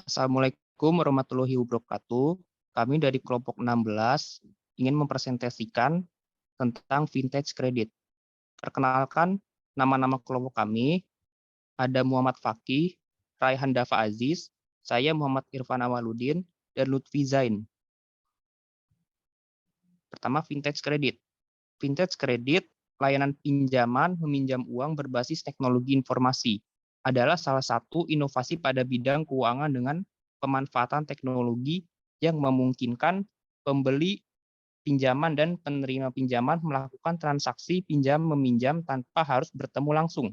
Assalamualaikum warahmatullahi wabarakatuh. Kami dari kelompok 16 ingin mempresentasikan tentang vintage credit. Perkenalkan nama-nama kelompok kami, ada Muhammad Fakih, Raihan Dafa Aziz, saya Muhammad Irfan Awaludin, dan Lutfi Zain. Pertama, vintage credit. Vintage credit, layanan pinjaman meminjam uang berbasis teknologi informasi, adalah salah satu inovasi pada bidang keuangan dengan pemanfaatan teknologi yang memungkinkan pembeli pinjaman dan penerima pinjaman melakukan transaksi pinjam-meminjam tanpa harus bertemu langsung.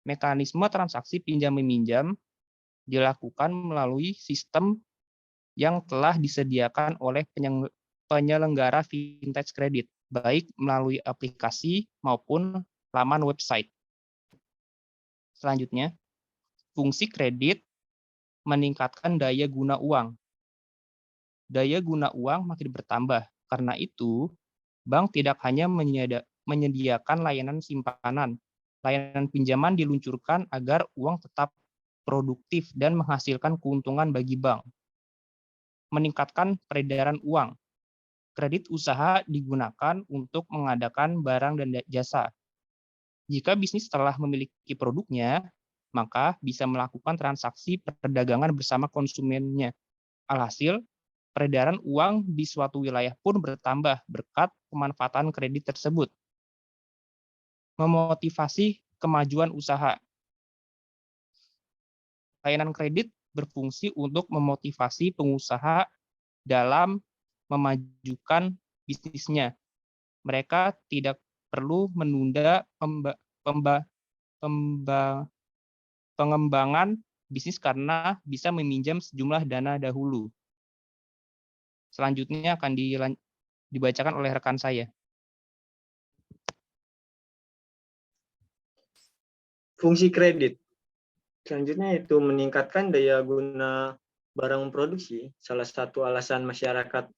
Mekanisme transaksi pinjam-meminjam dilakukan melalui sistem yang telah disediakan oleh penyelenggara vintage credit, baik melalui aplikasi maupun laman website. Selanjutnya, fungsi kredit meningkatkan daya guna uang. Daya guna uang makin bertambah. Karena itu, bank tidak hanya menyediakan layanan simpanan. Layanan pinjaman diluncurkan agar uang tetap produktif dan menghasilkan keuntungan bagi bank. Meningkatkan peredaran uang. Kredit usaha digunakan untuk mengadakan barang dan jasa. Jika bisnis telah memiliki produknya, maka bisa melakukan transaksi perdagangan bersama konsumennya. Alhasil, peredaran uang di suatu wilayah pun bertambah berkat pemanfaatan kredit tersebut. Memotivasi kemajuan usaha. Layanan kredit berfungsi untuk memotivasi pengusaha dalam memajukan bisnisnya. Mereka tidak perlu menunda pengembangan bisnis karena bisa meminjam sejumlah dana dahulu. Selanjutnya akan dibacakan oleh rekan saya. Fungsi kredit. Selanjutnya itu meningkatkan daya guna barang produksi. Salah satu alasan masyarakat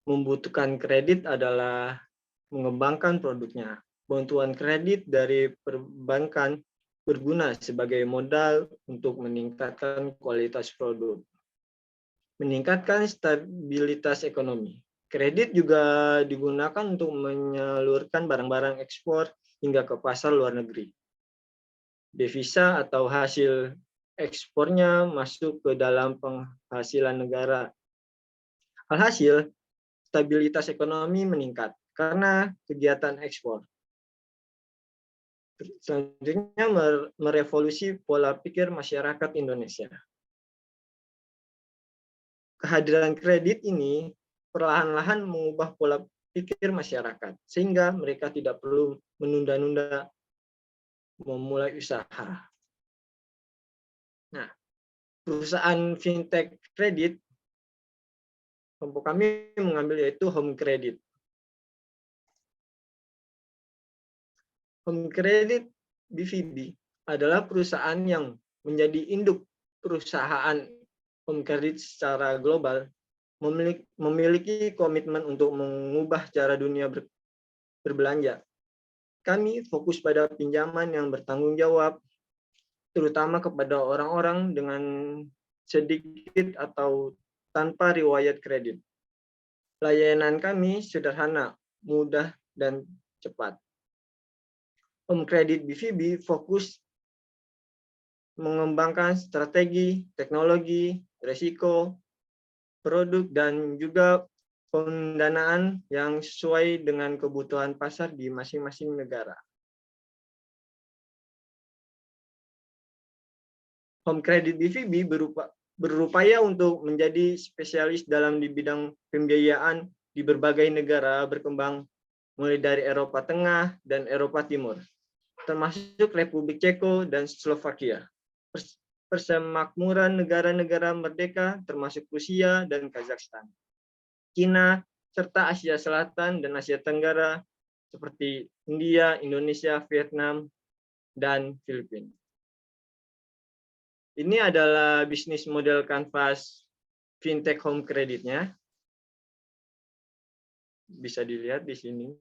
membutuhkan kredit adalah mengembangkan produknya. Bantuan kredit dari perbankan berguna sebagai modal untuk meningkatkan kualitas produk. Meningkatkan stabilitas ekonomi. Kredit juga digunakan untuk menyalurkan barang-barang ekspor hingga ke pasar luar negeri. Devisa atau hasil ekspornya masuk ke dalam penghasilan negara. Alhasil, stabilitas ekonomi meningkat karena kegiatan ekspor. Selanjutnya, merevolusi pola pikir masyarakat Indonesia. Kehadiran kredit ini perlahan-lahan mengubah pola pikir masyarakat, sehingga mereka tidak perlu menunda-nunda memulai usaha. Nah, perusahaan fintech kredit, kelompok kami mengambil yaitu Home Credit. Home Credit BVB adalah perusahaan yang menjadi induk perusahaan Home Credit secara global, memiliki komitmen untuk mengubah cara dunia berbelanja. Kami fokus pada pinjaman yang bertanggung jawab, terutama kepada orang-orang dengan sedikit atau tanpa riwayat kredit. Layanan kami sederhana, mudah, dan cepat. Home Credit BVB fokus mengembangkan strategi, teknologi, risiko, produk, dan juga pendanaan yang sesuai dengan kebutuhan pasar di masing-masing negara. Home Credit BVB berupaya untuk menjadi spesialis dalam di bidang pembiayaan di berbagai negara berkembang, mulai dari Eropa Tengah dan Eropa Timur, termasuk Republik Ceko dan Slovakia. Persemakmuran negara-negara merdeka termasuk Rusia dan Kazakhstan, Cina, serta Asia Selatan dan Asia Tenggara seperti India, Indonesia, Vietnam, dan Filipina. Ini adalah bisnis model kanvas fintech home creditnya. Bisa dilihat di sini.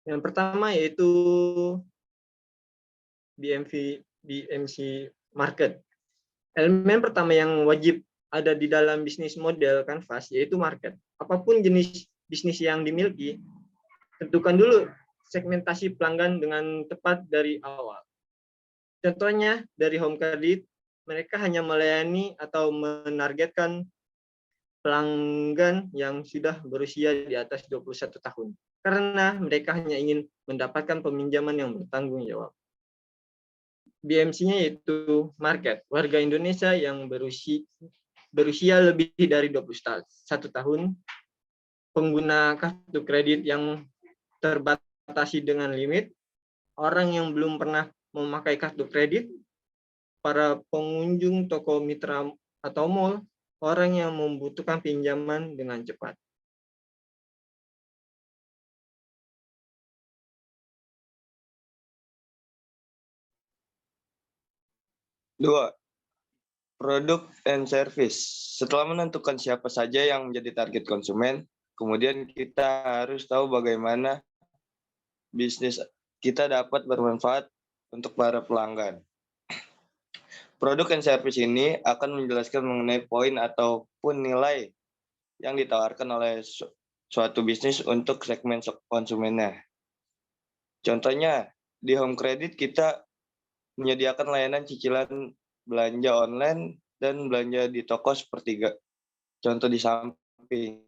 Yang pertama yaitu BMC market. Elemen pertama yang wajib ada di dalam bisnis model Canvas yaitu market. Apapun jenis bisnis yang dimiliki, tentukan dulu segmentasi pelanggan dengan tepat dari awal. Contohnya dari Home Credit, mereka hanya melayani atau menargetkan pelanggan yang sudah berusia di atas 21 tahun. Karena mereka hanya ingin mendapatkan peminjaman yang bertanggung jawab. BMC-nya yaitu market, warga Indonesia yang berusia lebih dari 21 tahun, pengguna kartu kredit yang terbatasi dengan limit, orang yang belum pernah memakai kartu kredit, para pengunjung toko mitra atau mall, orang yang membutuhkan pinjaman dengan cepat. Dua, produk and service. Setelah menentukan siapa saja yang menjadi target konsumen, kemudian kita harus tahu bagaimana bisnis kita dapat bermanfaat untuk para pelanggan. Produk and service ini akan menjelaskan mengenai poin ataupun nilai yang ditawarkan oleh suatu bisnis untuk segmen konsumennya. Contohnya, di Home Credit kita menyediakan layanan cicilan belanja online dan belanja di toko seperti contoh di samping,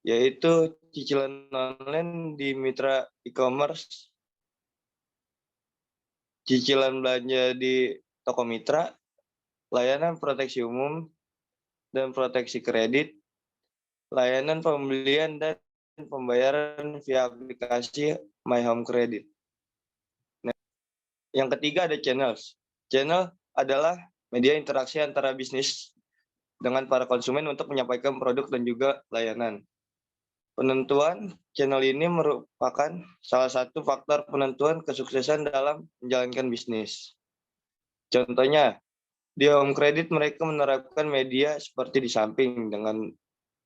yaitu cicilan online di mitra e-commerce, cicilan belanja di toko mitra, layanan proteksi umum dan proteksi kredit, layanan pembelian dan pembayaran via aplikasi My Home Credit. Nah, yang ketiga ada channels. Channel adalah media interaksi antara bisnis dengan para konsumen untuk menyampaikan produk dan juga layanan. Penentuan channel ini merupakan salah satu faktor penentuan kesuksesan dalam menjalankan bisnis. Contohnya, di Home Credit mereka menerapkan media seperti di samping dengan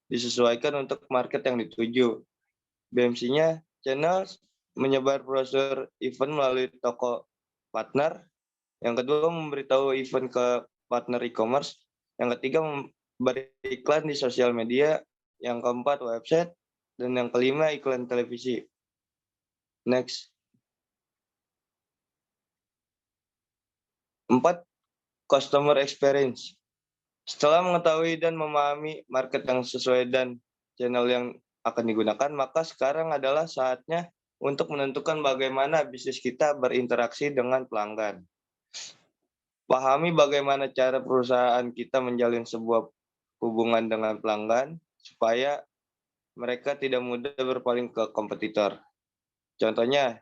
disesuaikan untuk market yang dituju. BMC-nya channel menyebar brosur event melalui toko partner. Yang kedua, memberitahu event ke partner e-commerce. Yang ketiga, beriklan di sosial media. Yang keempat, website. Dan yang kelima, iklan televisi. Next. 4. Customer experience. Setelah mengetahui dan memahami market yang sesuai dan channel yang akan digunakan, maka sekarang adalah saatnya untuk menentukan bagaimana bisnis kita berinteraksi dengan pelanggan. Pahami bagaimana cara perusahaan kita menjalin sebuah hubungan dengan pelanggan supaya mereka tidak mudah berpaling ke kompetitor. Contohnya,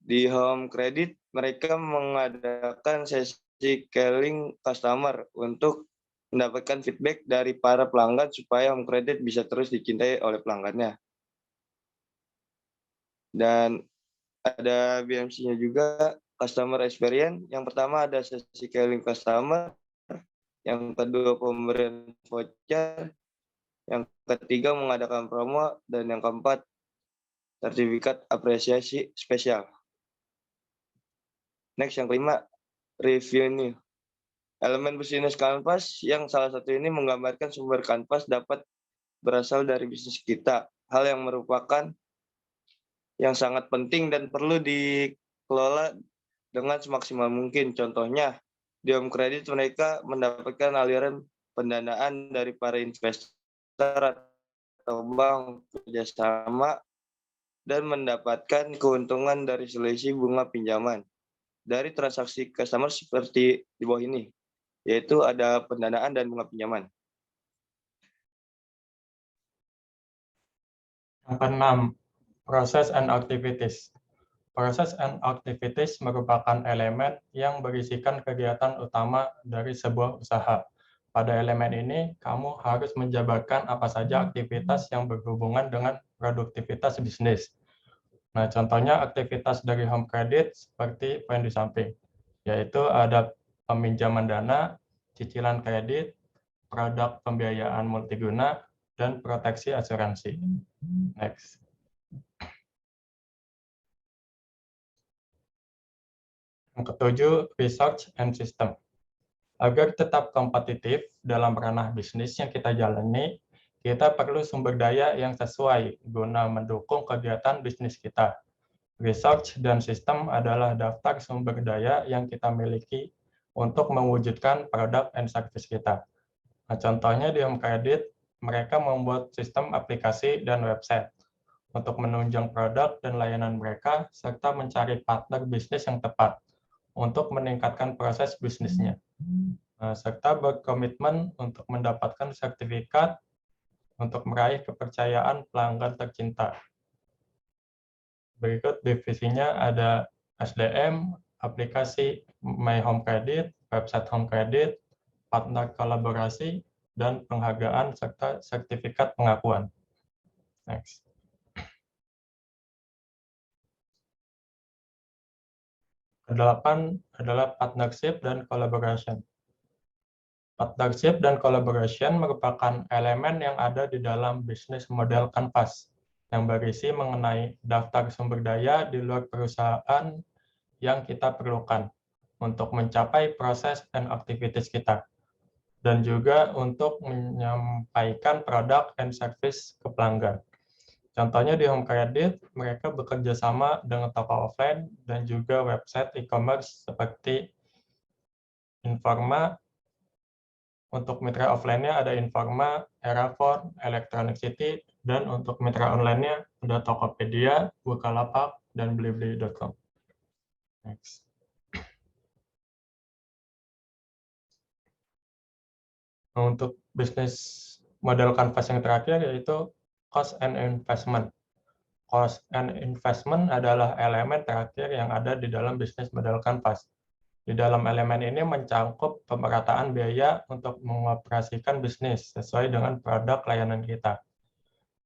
di Home Credit mereka mengadakan sesi calling customer untuk mendapatkan feedback dari para pelanggan supaya Home Credit bisa terus dicintai oleh pelanggannya. Dan ada BMC-nya juga, customer experience. Yang pertama ada sesi calling customer, yang kedua pemberian voucher, yang ketiga mengadakan promo, dan yang keempat sertifikat apresiasi spesial. Next, yang kelima, revenue. Elemen bisnis Canvas yang salah satu ini menggambarkan sumber Canvas dapat berasal dari bisnis kita. Hal yang merupakan yang sangat penting dan perlu dikelola dengan semaksimal mungkin. Contohnya, di Home Credit mereka mendapatkan aliran pendanaan dari para investor atau bank kerjasama dan mendapatkan keuntungan dari selisih bunga pinjaman dari transaksi customer seperti di bawah ini, yaitu ada pendanaan dan bunga pinjaman. Yang keenam, proses and activities. Proses and activities merupakan elemen yang berisikan kegiatan utama dari sebuah usaha. Pada elemen ini, kamu harus menjabarkan apa saja aktivitas yang berhubungan dengan produktivitas bisnis. Nah, contohnya aktivitas dari Home Credit seperti poin di samping, yaitu ada peminjaman dana, cicilan kredit, produk pembiayaan multiguna, dan proteksi asuransi. Next. Yang ketujuh, research and system. Agar tetap kompetitif dalam ranah bisnis yang kita jalani, kita perlu sumber daya yang sesuai guna mendukung kegiatan bisnis kita. Research dan sistem adalah daftar sumber daya yang kita miliki untuk mewujudkan produk and service kita. Nah, contohnya di Home Credit, mereka membuat sistem aplikasi dan website untuk menunjang produk dan layanan mereka, serta mencari partner bisnis yang tepat untuk meningkatkan proses bisnisnya. Nah, serta berkomitmen untuk mendapatkan sertifikat untuk meraih kepercayaan pelanggan tercinta. Berikut divisinya ada SDM, aplikasi My Home Credit, website Home Credit, partner kolaborasi, dan penghargaan serta sertifikat pengakuan. Next. Kedelapan adalah partnership dan collaboration. Partnership dan collaboration merupakan elemen yang ada di dalam bisnis model Canvas yang berisi mengenai daftar sumber daya di luar perusahaan yang kita perlukan untuk mencapai proses dan aktivitas kita, dan juga untuk menyampaikan produk and service ke pelanggan. Contohnya di Home Credit, mereka bekerja sama dengan toko offline dan juga website e-commerce seperti Informa. Untuk mitra offline-nya ada Informa, Erafon, Electronic City, dan untuk mitra online-nya ada Tokopedia, Bukalapak, dan Blibli.com. Next. Nah, untuk bisnis model Canvas yang terakhir yaitu cost and investment. Cost and investment adalah elemen terakhir yang ada di dalam bisnis model Canvas. Di dalam elemen ini mencangkup pemerataan biaya untuk mengoperasikan bisnis sesuai dengan produk layanan kita.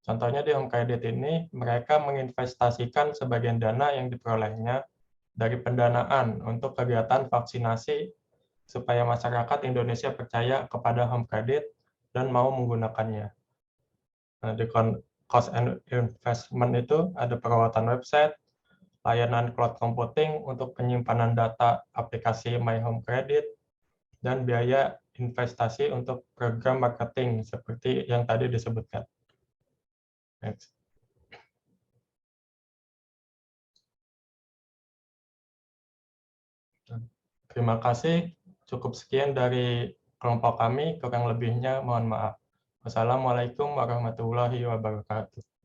Contohnya di Home Credit ini, mereka menginvestasikan sebagian dana yang diperolehnya dari pendanaan untuk kegiatan vaksinasi supaya masyarakat Indonesia percaya kepada Home Credit dan mau menggunakannya. Nah, di cost and investment itu ada perawatan website, layanan cloud computing untuk penyimpanan data aplikasi My Home Credit, dan biaya investasi untuk program marketing seperti yang tadi disebutkan. Next. Terima kasih. Cukup sekian dari kelompok kami. Kurang lebihnya mohon maaf. Wassalamualaikum warahmatullahi wabarakatuh.